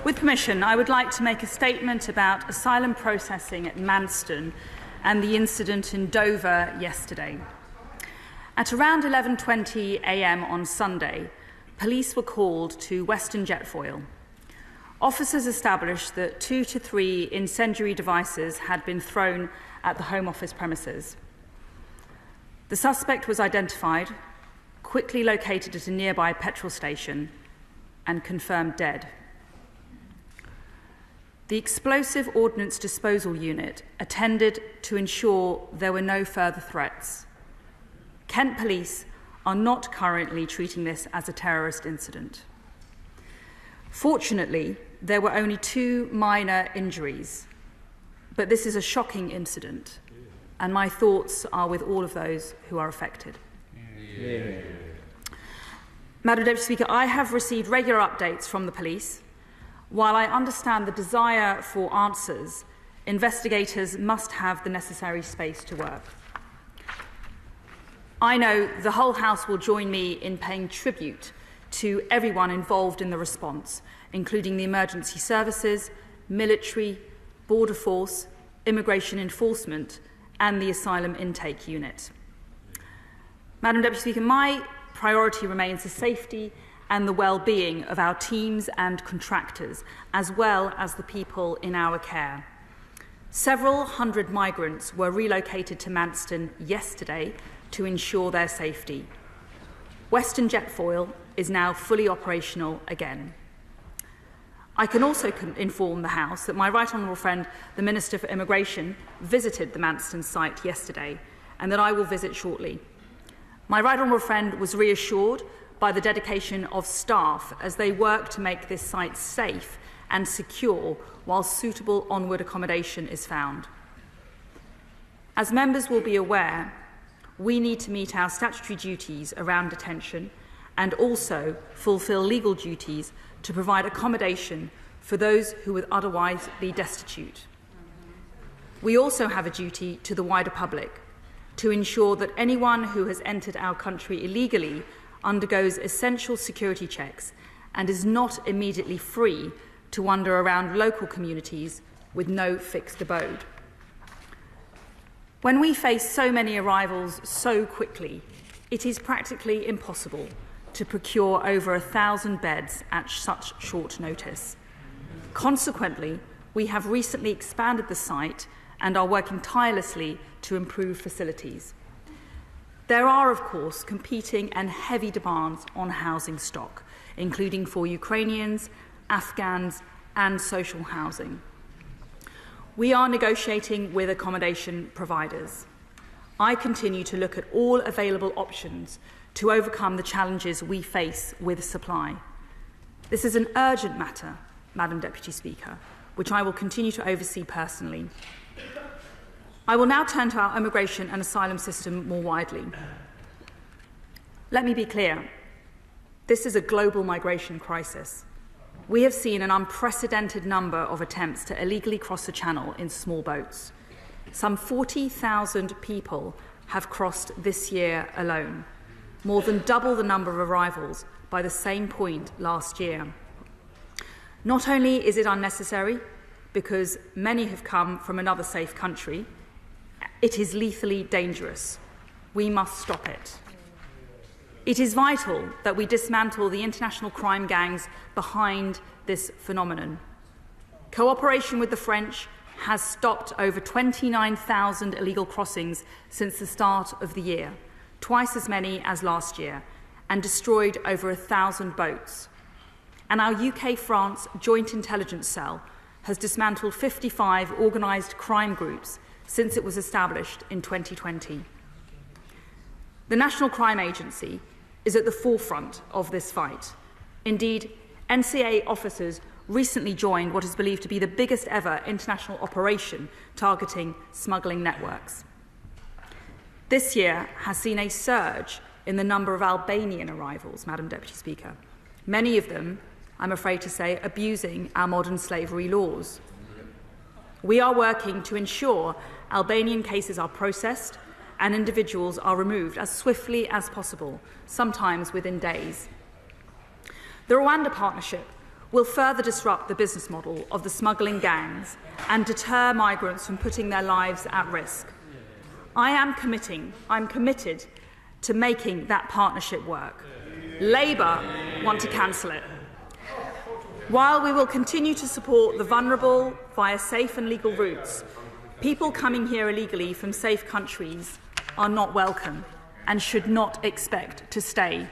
With permission, I would like to make a statement about asylum processing at Manston and the incident in Dover yesterday. At around 11:20 a.m. on Sunday, police were called to Western Jetfoil. Officers established that 2 to 3 incendiary devices had been thrown at the Home Office premises. The suspect was identified, quickly located at a nearby petrol station, and confirmed dead. The Explosive Ordnance Disposal Unit attended to ensure there were no further threats. Kent Police are not currently treating this as a terrorist incident. Fortunately, there were only 2 minor injuries, but this is a shocking incident, and my thoughts are with all of those who are affected. Yeah. Madam Deputy Speaker, I have received regular updates from the police. While I understand the desire for answers, investigators must have the necessary space to work. I know the whole House will join me in paying tribute to everyone involved in the response, including the emergency services, military, border force, immigration enforcement, and the asylum intake unit. Madam Deputy Speaker, my priority remains the safety and the well-being of our teams and contractors, as well as the people in our care. Several hundred migrants were relocated to Manston yesterday to ensure their safety. Western Jetfoil is now fully operational again. I can also inform the House that my right honourable friend, the Minister for Immigration, visited the Manston site yesterday, and that I will visit shortly. My right honourable friend was reassured by the dedication of staff as they work to make this site safe and secure while suitable onward accommodation is found. As members will be aware, we need to meet our statutory duties around detention and also fulfil legal duties to provide accommodation for those who would otherwise be destitute. We also have a duty to the wider public to ensure that anyone who has entered our country illegally undergoes essential security checks and is not immediately free to wander around local communities with no fixed abode. When we face so many arrivals so quickly, it is practically impossible to procure over 1,000 beds at such short notice. Consequently, we have recently expanded the site and are working tirelessly to improve facilities. There are, of course, competing and heavy demands on housing stock, including for Ukrainians, Afghans, and social housing. We are negotiating with accommodation providers. I continue to look at all available options to overcome the challenges we face with supply. This is an urgent matter, Madam Deputy Speaker, which I will continue to oversee personally. I will now turn to our immigration and asylum system more widely. Let me be clear. This is a global migration crisis. We have seen an unprecedented number of attempts to illegally cross the channel in small boats. Some 40,000 people have crossed this year alone, more than double the number of arrivals by the same point last year. Not only is it unnecessary, because many have come from another safe country, it is lethally dangerous. We must stop it. It is vital that we dismantle the international crime gangs behind this phenomenon. Cooperation with the French has stopped over 29,000 illegal crossings since the start of the year, twice as many as last year, and destroyed over 1,000 boats. And our UK-France Joint Intelligence Cell has dismantled 55 organised crime groups since it was established in 2020. The National Crime Agency is at the forefront of this fight. Indeed, NCA officers recently joined what is believed to be the biggest ever international operation targeting smuggling networks. This year has seen a surge in the number of Albanian arrivals, Madam Deputy Speaker, many of them, I'm afraid to say, abusing our modern slavery laws. We are working to ensure Albanian cases are processed and individuals are removed as swiftly as possible, sometimes within days. The Rwanda Partnership will further disrupt the business model of the smuggling gangs and deter migrants from putting their lives at risk. I'm committed to making that partnership work. Labour want to cancel it. While we will continue to support the vulnerable via safe and legal routes, people coming here illegally from safe countries are not welcome and should not expect to stay.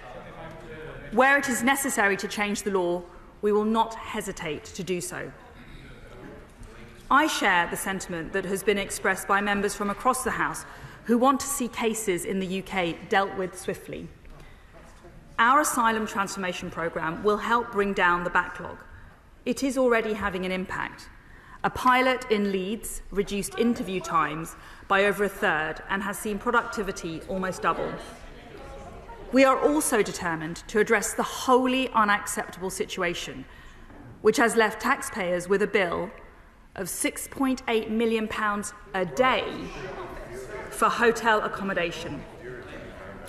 Where it is necessary to change the law, we will not hesitate to do so. I share the sentiment that has been expressed by members from across the House who want to see cases in the UK dealt with swiftly. Our Asylum Transformation Programme will help bring down the backlog. It is already having an impact. A pilot in Leeds reduced interview times by over a third and has seen productivity almost double. We are also determined to address the wholly unacceptable situation, which has left taxpayers with a bill of £6.8 million a day for hotel accommodation.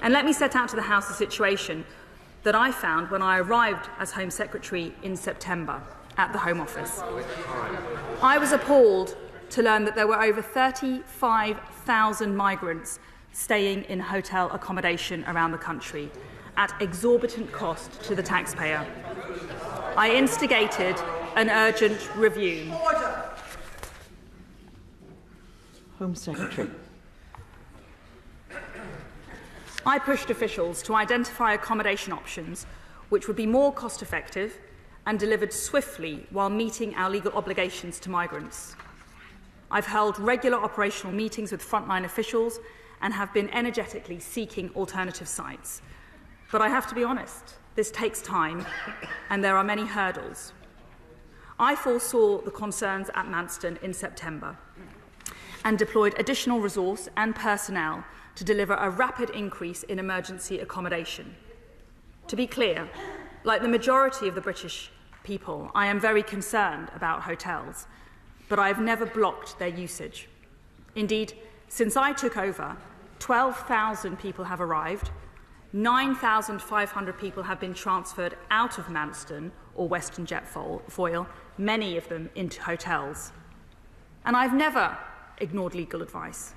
And let me set out to the House the situation that I found when I arrived as Home Secretary in September at the Home Office. I was appalled to learn that there were over 35,000 migrants staying in hotel accommodation around the country at exorbitant cost to the taxpayer. I instigated an urgent review. Home Secretary. I pushed officials to identify accommodation options which would be more cost-effective and delivered swiftly while meeting our legal obligations to migrants. I've held regular operational meetings with frontline officials and have been energetically seeking alternative sites. But I have to be honest, this takes time and there are many hurdles. I foresaw the concerns at Manston in September and deployed additional resource and personnel to deliver a rapid increase in emergency accommodation. To be clear, like the majority of the British people, I am very concerned about hotels, but I have never blocked their usage. Indeed, since I took over, 12,000 people have arrived, 9,500 people have been transferred out of Manston or Western Jetfoil, many of them into hotels. And I've never ignored legal advice.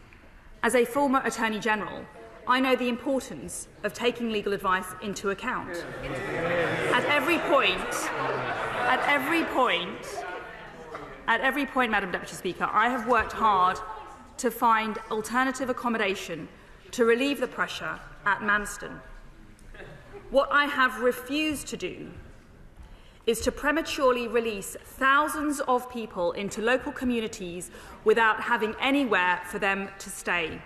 As a former Attorney General, I know the importance of taking legal advice into account. At every point, Madam Deputy Speaker, I have worked hard to find alternative accommodation to relieve the pressure at Manston. What I have refused to do is to prematurely release thousands of people into local communities without having anywhere for them to stay.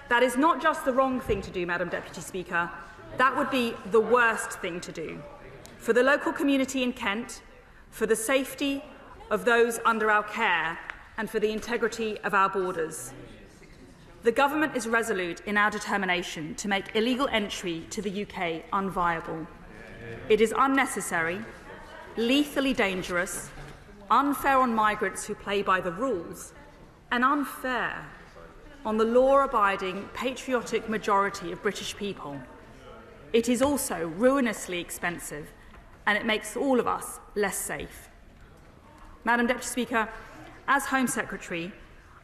That is not just the wrong thing to do, Madam Deputy Speaker. That would be the worst thing to do. For the local community in Kent, for the safety of those under our care, and for the integrity of our borders. The Government is resolute in our determination to make illegal entry to the UK unviable. It is unnecessary, lethally dangerous, unfair on migrants who play by the rules, and unfair on the law-abiding, patriotic majority of British people. It is also ruinously expensive, and it makes all of us less safe. Madam Deputy Speaker, as Home Secretary,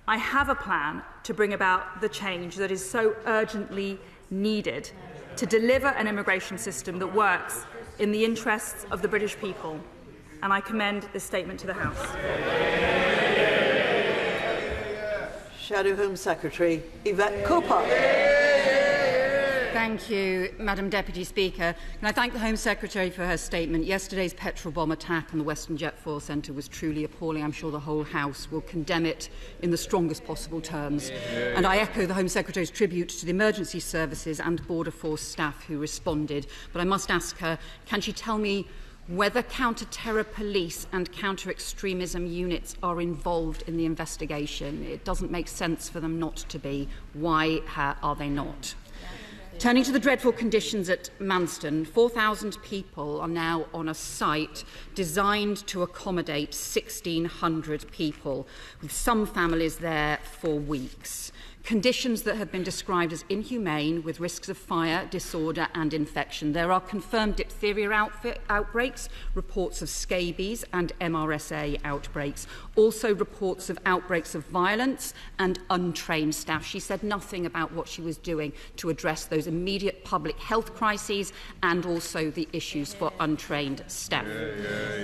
I have a plan to bring about the change that is so urgently needed to deliver an immigration system that works in the interests of the British people, and I commend this statement to the House. Shadow Home Secretary Yvette Cooper. Thank you, Madam Deputy Speaker. Can I thank the Home Secretary for her statement? Yesterday's petrol bomb attack on the Western Jetfoil Centre was truly appalling. I'm sure the whole House will condemn it in the strongest possible terms. And I echo the Home Secretary's tribute to the emergency services and Border Force staff who responded. But I must ask her, can she tell me whether counter-terror police and counter-extremism units are involved in the investigation? It doesn't make sense for them not to be. Why are they not? Turning to the dreadful conditions at Manston, 4,000 people are now on a site designed to accommodate 1,600 people, with some families there for weeks. conditions that have been described as inhumane with risks of fire, disorder and infection. There are confirmed diphtheria outbreaks, reports of scabies and MRSA outbreaks, also reports of outbreaks of violence and untrained staff. She said nothing about what she was doing to address those immediate public health crises and also the issues for untrained staff.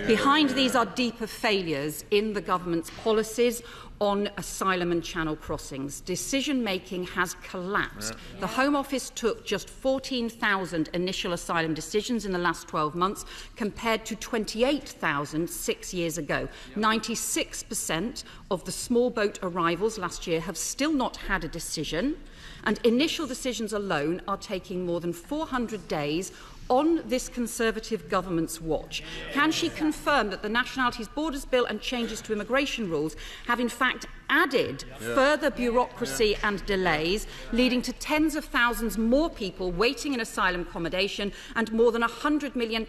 Behind these are deeper failures in the government's policies on asylum and channel crossings. Decision-making has collapsed. The Home Office took just 14,000 initial asylum decisions in the last 12 months, compared to 28,000 6 years ago. 96% of the small boat arrivals last year have still not had a decision, and initial decisions alone are taking more than 400 days on this Conservative government's watch. Can she confirm that the Nationalities Borders Bill and changes to immigration rules have in fact added further bureaucracy and delays, leading to tens of thousands more people waiting in asylum accommodation and more than £100 million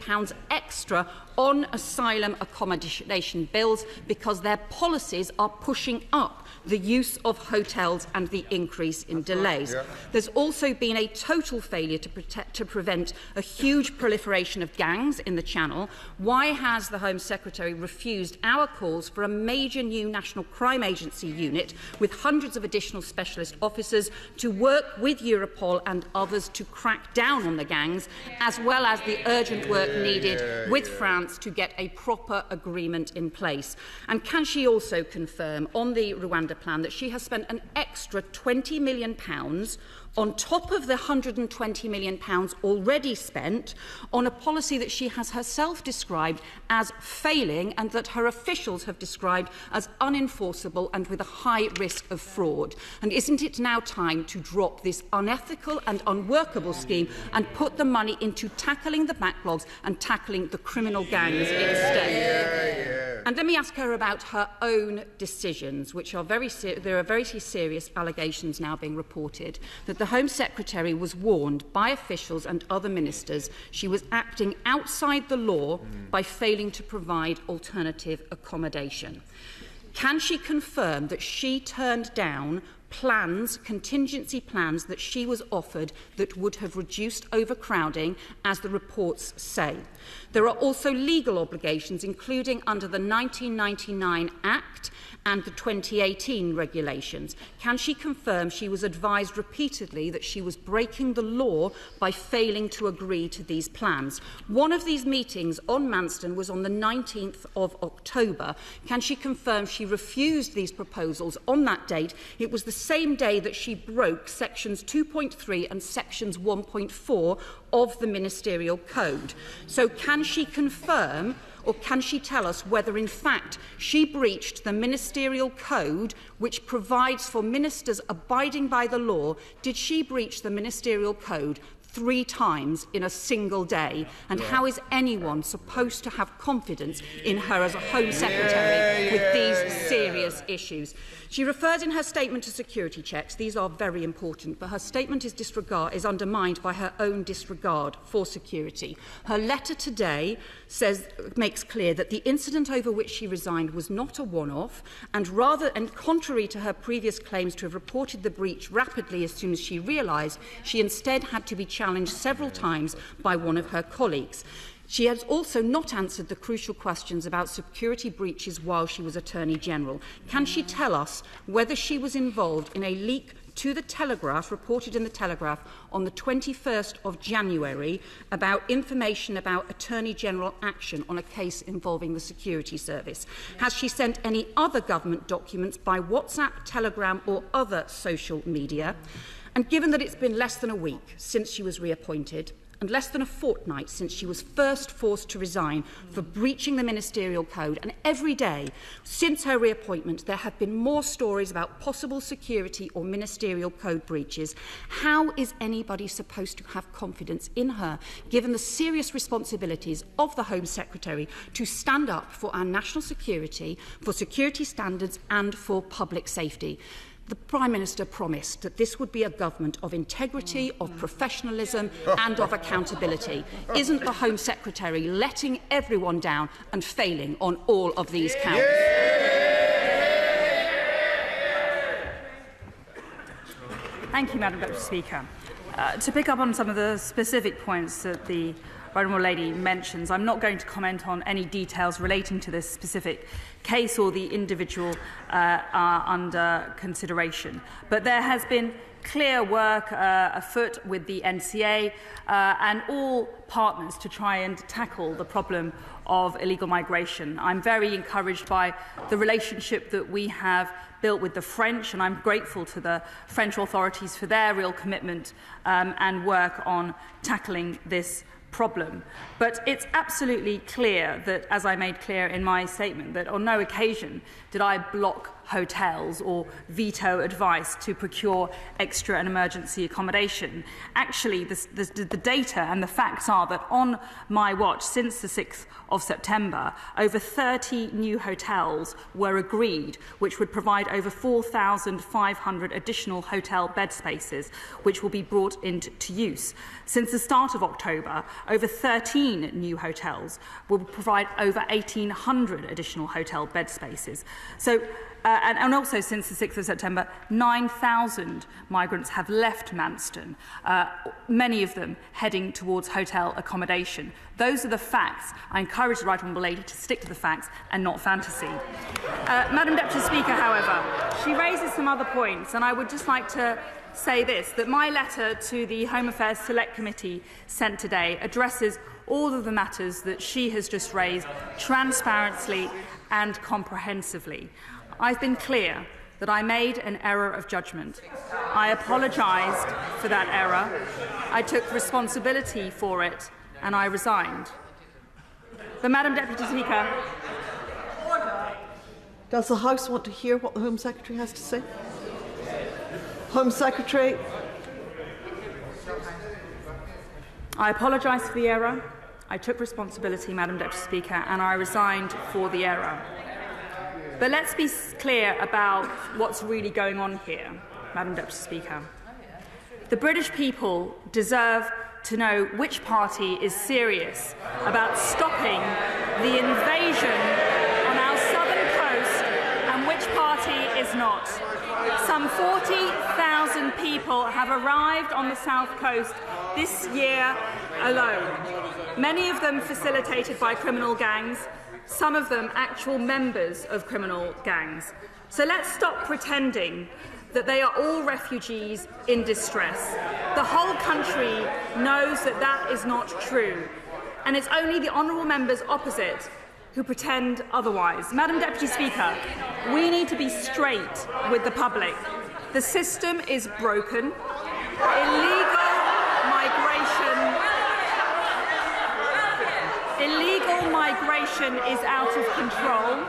extra on asylum accommodation bills because their policies are pushing up the use of hotels and the increase in delays? There's also been a total failure to prevent a huge proliferation of gangs in the Channel. Why has the Home Secretary refused our calls for a major new National Crime Agency unit with hundreds of additional specialist officers to work with Europol and others to crack down on the gangs, as well as the urgent work needed with France to get a proper agreement in place? And can she also confirm on the Rwanda plan that she has spent an extra £20 million on top of the £120 million already spent on a policy that she has herself described as failing and that her officials have described as unenforceable and with a high risk of fraud? And isn't it now time to drop this unethical and unworkable scheme and put the money into tackling the backlogs and tackling the criminal gangs instead? And let me ask her about her own decisions, which are there are very serious allegations now being reported that the Home Secretary was warned by officials and other ministers she was acting outside the law by failing to provide alternative accommodation. Can she confirm that she turned down contingency plans that she was offered that would have reduced overcrowding, as the reports say? There are also legal obligations, including under the 1999 Act and the 2018 regulations. Can she confirm she was advised repeatedly that she was breaking the law by failing to agree to these plans? One of these meetings on Manston was on the 19th of October. Can she confirm she refused these proposals on that date? It was the same day that she broke sections 2.3 and sections 1.4 of the Ministerial Code. So can she confirm, or can she tell us whether in fact she breached the Ministerial Code, which provides for ministers abiding by the law? Did she breach the Ministerial Code 3 times in a single day? And how is anyone supposed to have confidence in her as a Home Secretary with these serious issues? She referred in her statement to security checks. These are very important, but her statement is undermined by her own disregard for security. Her letter today makes clear that the incident over which she resigned was not a one-off, and contrary to her previous claims to have reported the breach rapidly as soon as she realised, she instead had to be challenged several times by one of her colleagues. She has also not answered the crucial questions about security breaches while she was Attorney General. Can she tell us whether she was involved in a leak to the Telegraph, reported in the Telegraph on the 21st of January, about information about Attorney General action on a case involving the security service? Has she sent any other government documents by WhatsApp, Telegram or other social media? And given that it's been less than a week since she was reappointed, and less than a fortnight since she was first forced to resign for breaching the Ministerial Code, and every day since her reappointment there have been more stories about possible security or Ministerial Code breaches, how is anybody supposed to have confidence in her, given the serious responsibilities of the Home Secretary to stand up for our national security, for security standards and for public safety? The Prime Minister promised that this would be a government of integrity, of professionalism and of accountability. Isn't the Home Secretary letting everyone down and failing on all of these counts? Thank you, Madam Deputy Speaker. To pick up on some of the specific points that the Honourable Lady mentions, I'm not going to comment on any details relating to this specific case or the individual under consideration. But there has been clear work afoot with the NCA and all partners to try and tackle the problem of illegal migration. I'm very encouraged by the relationship that we have built with the French, and I'm grateful to the French authorities for their real commitment and work on tackling this problem. But it's absolutely clear that, as I made clear in my statement, that on no occasion did I block hotels or veto advice to procure extra and emergency accommodation. Actually, the data and the facts are that on my watch, since the 6th of September, over 30 new hotels were agreed, which would provide over 4,500 additional hotel bed spaces, which will be brought into use. Since the start of October, over 13 new hotels will provide over 1,800 additional hotel bed spaces. So, and also since the 6th of September, 9,000 migrants have left Manston, many of them heading towards hotel accommodation. Those are the facts. I encourage the Right Honourable Lady to stick to the facts and not fantasy. Madam Deputy Speaker, however, she raises some other points, and I would just like to say this, that my letter to the Home Affairs Select Committee sent today addresses all of the matters that she has just raised transparently and comprehensively. I've been clear that I made an error of judgment. I apologised for that error. I took responsibility for it, and I resigned. But, Madam Deputy Speaker, does the House want to hear what the Home Secretary has to say? Home Secretary. I apologise for the error. I took responsibility, Madam Deputy Speaker, and I resigned for the error. But let's be clear about what's really going on here, Madam Deputy Speaker. The British people deserve to know which party is serious about stopping the invasion on our southern coast and which party is not. Some 40,000 people have arrived on the south coast this year alone, many of them facilitated by criminal gangs, some of them actual members of criminal gangs. So let's stop pretending that they are all refugees in distress. The whole country knows that that is not true, and it's only the honourable members opposite who pretend otherwise. Madam Deputy Speaker, we need to be straight with the public. The system is broken. Illegal migration is out of control,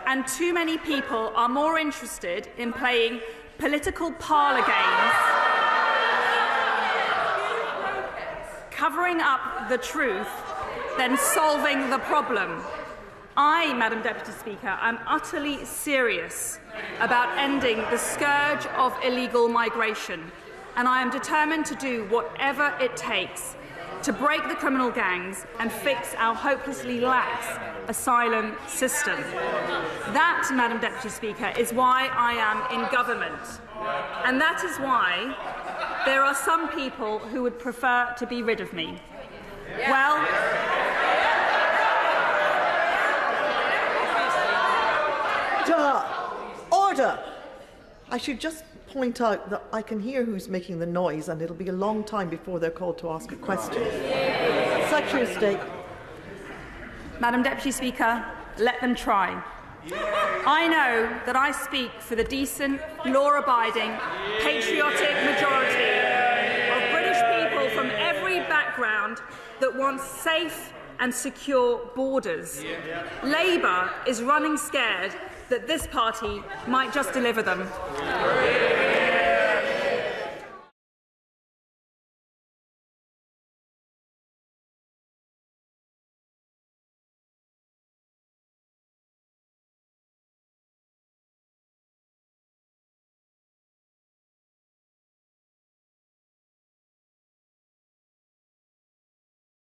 and too many people are more interested in playing political parlour games, covering up the truth, than solving the problem. I, Madam Deputy Speaker, am utterly serious about ending the scourge of illegal migration, and I am determined to do whatever it takes to break the criminal gangs and fix our hopelessly lax asylum system. That, Madam Deputy Speaker, is why I am in government. And that is why there are some people who would prefer to be rid of me. Well, Order! I should just point out that I can hear who's making the noise, and it'll be a long time before they're called to ask a question. Secretary of State. Madam Deputy Speaker, let them try. I know that I speak for the decent, law-abiding, patriotic majority of British people from every background that wants safe and secure borders. Labour is running scared that this party might just deliver them.